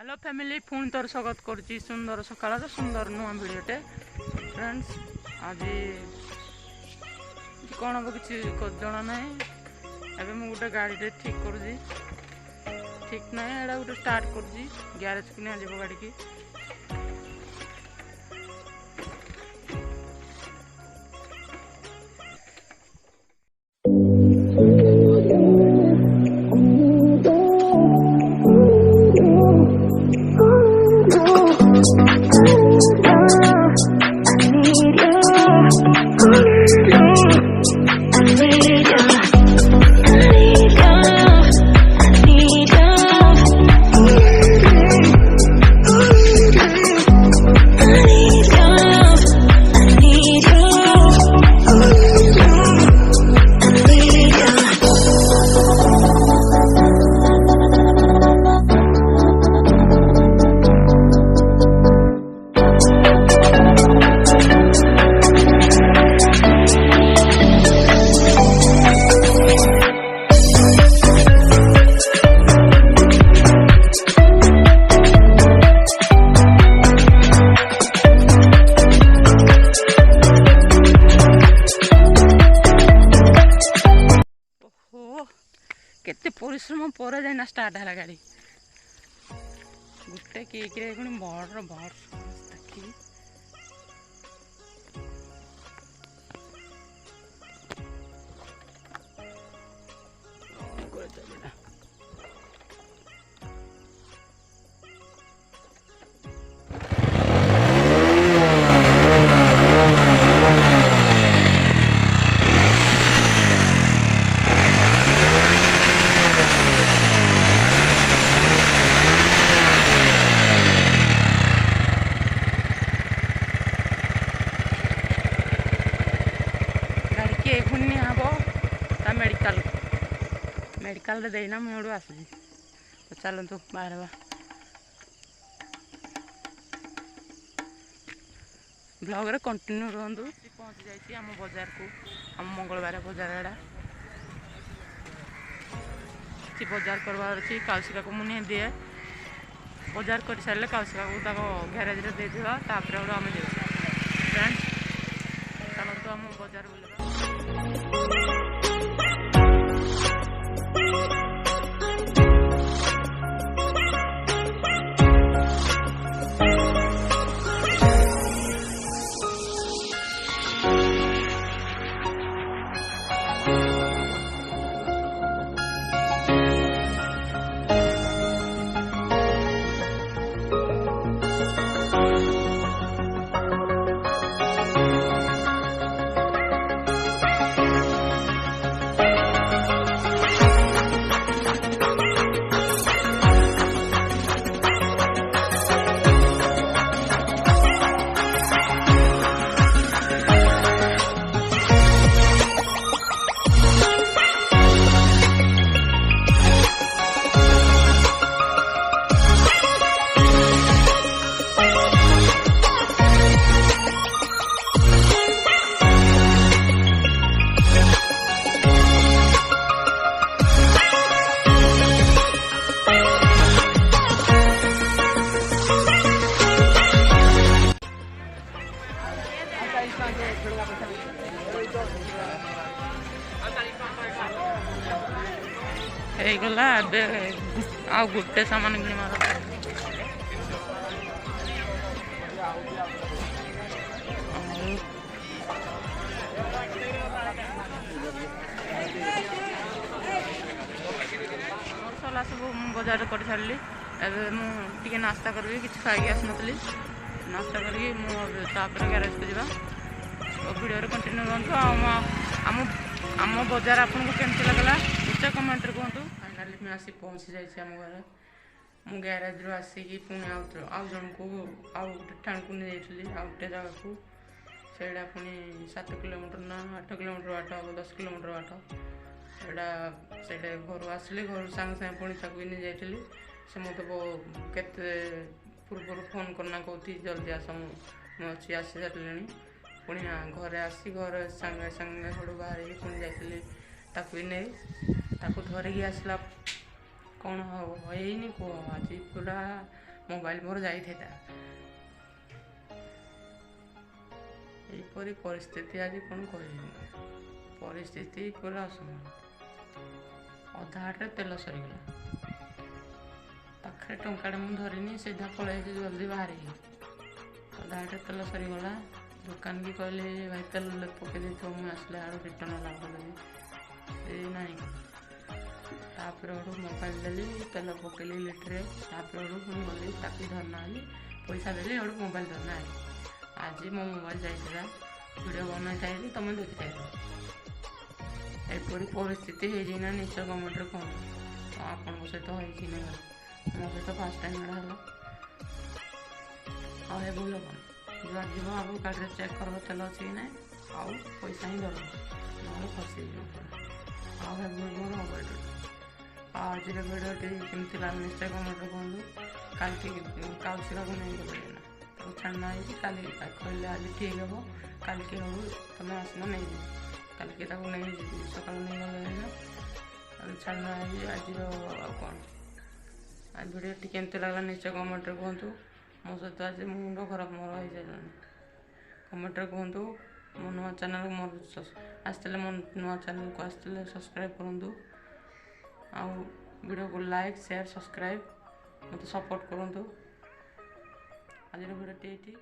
Hello family पुणी तोर स्वागत करुच्ची सुंदर सकाल सुंदर नुआ भिडटे फ्रेंड्स आज कौन हम कि जना ना एवं मुझे गोटे गाड़ी ठीक करुच्ची ठीक ना एटा गोटे स्टार्ट करुच्ची ग्यारेज को नहीं गाड़ी की केते परिश्रम पर जाए स्टार्ट है गाड़ी गोटे किए बड़ बड़ देखी मेडिकल मेडिकल रे देना मुझे आस तो चलतु बाहर ब्लॉग रे कंटिन्यू रुहतु पहुँची जाइए आम बाजार को आम मंगलवार बाजार एड़ा कि बाजार करवार अच्छी काउसिका को मुझे दिए बाजार कर सारे काउसिका को ग्यारेज रे दे दिवा तापर आम जाऊ फ्रेंड्स चलतु आम बाजार बुलवा गला आ गोटे सामान कि मार मसला सब बाजार कर सारे मुझे नास्ता करी कि खाई आसनी नास्ता करी ग्यारेज को जावा वीडियो कंटिन्यू रहतु आम बाजार आपको केमती लगला निश्चय कमेंट कहतु फाइनाली मैं आसी पहुँची जाइए आम घर मु ग्यारेज रू आसिकी पुणी आउ जन को आउ गोटे ठाण को नहीं जाइली आउ गोटे जगह को सेटा पुणी 7 किलोमीटर ना 8 किलोमीटर बाट हम 10 किलोमीटर बाट सेटा घर आसली घर सांगे सांगे पुणी ताकू नहीं जाइली से मत केते पूर्व फोन करना कहती जल्दी आस मुझे आसी सारे पुणी घरे आसी घर सांगे सांगे हड़ू बाहर पुणी जाइली ताकू नहीं धरिकी आसला कौन हम कह आज पूरा ମୋବାଇଲ ମୋର ଯାଇଥିଲା। ଏହିପରି ପରିସ୍ଥିତି ଆଜି କ'ଣ କହିବି, ପରିସ୍ଥିତି ପୁରା ଅସମ୍ଭାଳ। ଅଧା ହାଟରେ ତେଲ ସରିଗଲା, ପାଖରେ ଟଙ୍କାଟେ ମୁଁ ଧରିନି, ସିଧା ପଳେଇଛି ଜଲ୍ଦି ବାହାରିକି। ଅଧା ହାଟରେ ତେଲ ସରିଗଲା, ଦୋକାନ କି କହିଲି ଭାଇ ତେଲ ପକେଇ ଦେଇଥିବ, ମୁଁ ଆସିଲା ବେଳକୁ ରିଟର୍ନ ହେଲା କହିଲି ସେ ନାହିଁ। ତାପରେ ଗୋଟେ ମୋବାଇଲ ଦେଲି, ତେଲ ପକେଇଲି ଲିଟରେ, ତାପରେ ଗୋଟେ ପୁଣି ଗଲି ତାକୁ ଧରିନା ଆଲି, ପଇସା ଦେଲି, ଗୋଟେ ମୋବାଇଲ ଧରିନା ଆଲି। ଆଜି ମୋ ମୋବାଇଲ ଯାଇଥିଲା, ଭିଡ଼ିଓ ବନେଇଥାଇଲି, ତୁମେ ଦେଖିଥାଇଲ। ଏପରି ପରିସ୍ଥିତି ହେଇଛି ନା ନିଶ୍ଚୟ କମେଣ୍ଟରେ କୁହନ୍ତୁ। ଆପଣଙ୍କ ସହିତ ହେଇଛି ନା ମୋ ସହିତ ଫାର୍ଷ୍ଟ ଟାଇମ୍ ଏଇଟା ହେଲା। ଆଉ ଏ ଭୁଲ କ'ଣ, ଯୁଆଡ଼େ ଯିବ ଆଗ ଗାଡ଼ିରେ ଚେକ୍ କରିବ ତେଲ ଅଛି କି ନାହିଁ, ଆଉ ପଇସା ହିଁ ଧରିବ, ନହେଲେ ଫସିଯିବ। ଆଉ ଏ ଭୁଲ କ'ଣ ହବ ଏଇଟା। ଆଉ ଆଜିର ଭିଡ଼ିଓଟି କେମିତି ଲାଗେ ନିଶ୍ଚୟ କମେଣ୍ଟରେ କୁହନ୍ତୁ। କାଲିକି କାଉସିରାକୁ ନେଇଗଲେ ନା ତାକୁ ଛାଡ଼ିନା ହେଇଛି, କାଲି କହିଲେ ଆଜି ଠିକ୍ ହେବ, କାଲିକି ହଉ ତୁମେ ଆସିନା ନେଇଯିବ। କାଲିକି ତାକୁ ନେଇଯିବି, ସକାଳୁ ନେଇଗଲେ ନା ଆଉ ଛାଡ଼ିନା ହେଇଛି। ଆଜିର ଆଉ କ'ଣ, ଆଜି ଭିଡ଼ିଓଟି କେମିତି ଲାଗିଲା ନିଶ୍ଚୟ କମେଣ୍ଟରେ କୁହନ୍ତୁ। ମୋ ସହିତ ଆଜି ମୁଣ୍ଡ ଖରାପ ମୋର ହେଇସାରିଲାଣି, କମେଣ୍ଟରେ କୁହନ୍ତୁ। ମୋ ନୂଆ ଚ୍ୟାନେଲ୍ ମୋର ଆସିଥିଲେ, ମୋ ନୂଆ ଚ୍ୟାନେଲ୍କୁ ଆସିଥିଲେ ସବସ୍କ୍ରାଇବ୍ କରନ୍ତୁ। ଆଉ ଭିଡ଼ିଓକୁ ଲାଇକ୍ ସେୟାର ସବସ୍କ୍ରାଇବ୍ ମୋତେ ସପୋର୍ଟ କରନ୍ତୁ। ଆଜିର ଭିଡ଼ିଓଟି ଏଇଠି।